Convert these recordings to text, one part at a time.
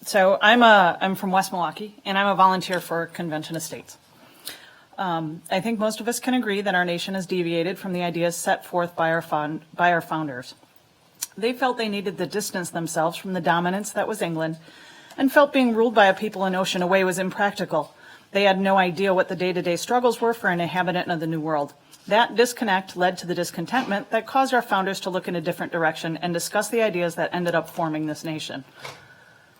So I'm from West Milwaukee, and I'm a volunteer for Convention of States. I think most of us can agree that our nation has deviated from the ideas set forth by our founders. They felt they needed to distance themselves from the dominance that was England, and felt being ruled by a people an ocean away was impractical. They had no idea what the day-to-day struggles were for an inhabitant of the New World. That disconnect led to the discontentment that caused our founders to look in a different direction and discuss the ideas that ended up forming this nation.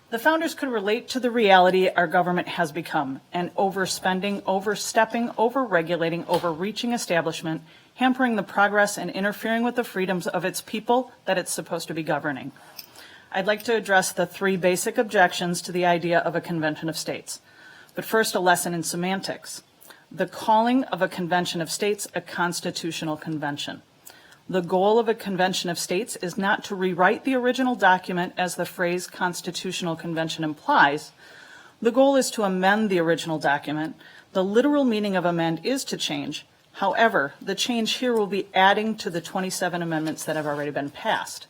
The founders could relate to the reality our government has become, an overspending, overstepping, overregulating, overreaching establishment, hampering the progress and interfering with the freedoms of its people that it's supposed to be governing. I'd like to address the three basic objections to the idea of a convention of states. But first, a lesson in semantics. The calling of a convention of states a constitutional convention. The goal of a convention of states is not to rewrite the original document as the phrase constitutional convention implies. The goal is to amend the original document. The literal meaning of amend is to change. However, the change here will be adding to the 27 amendments that have already been passed.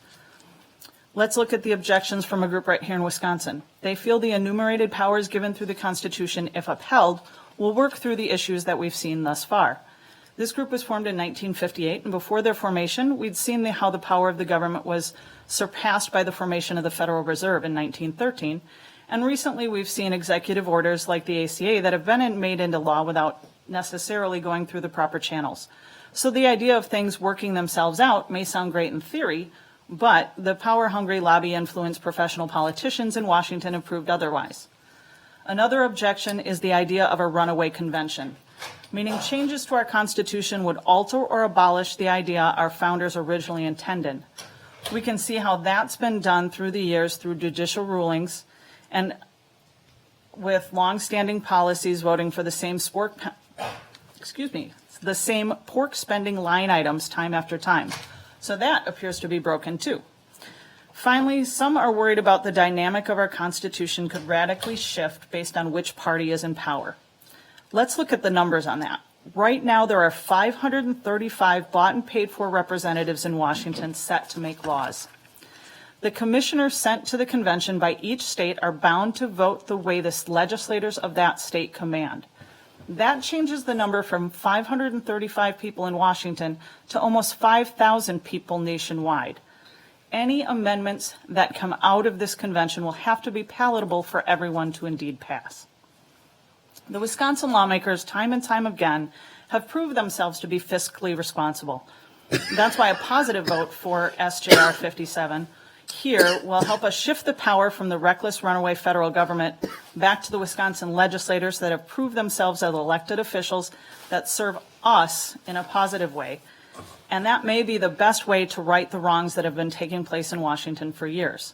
Let's look at the objections from a group right here in Wisconsin. They feel the enumerated powers given through the Constitution, if upheld, will work through the issues that we've seen thus far. This group was formed in 1958, and before their formation, we'd seen how the power of the government was surpassed by the formation of the Federal Reserve in 1913, and recently we've seen executive orders like the ACA that have been made into law without necessarily going through the proper channels. So the idea of things working themselves out may sound great in theory, but the power-hungry lobby-influenced professional politicians in Washington have proved otherwise. Another objection is the idea of a runaway convention, meaning changes to our Constitution would alter or abolish the idea our founders originally intended. We can see how that's been done through the years through judicial rulings and with long-standing policies voting for the same pork spending line items time after time. So that appears to be broken too. Finally, some are worried about the dynamic of our Constitution could radically shift based on which party is in power. Let's look at the numbers on that. Right now, there are 535 bought and paid for representatives in Washington set to make laws. The commissioners sent to the convention by each state are bound to vote the way the legislators of that state command. That changes the number from 535 people in Washington to almost 5,000 people nationwide. Any amendments that come out of this convention will have to be palatable for everyone to indeed pass. The Wisconsin lawmakers, time and time again, have proved themselves to be fiscally responsible. That's why a positive vote for SJR 57 here will help us shift the power from the reckless runaway federal government back to the Wisconsin legislators that have proved themselves as elected officials that serve us in a positive way. And that may be the best way to right the wrongs that have been taking place in Washington for years.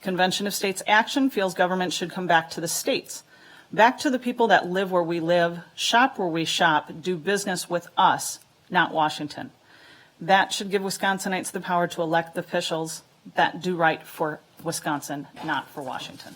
Convention of States action feels government should come back to the states, back to the people that live where we live, shop where we shop, do business with us, not Washington. That should give Wisconsinites the power to elect the officials that do right for Wisconsin, not for Washington.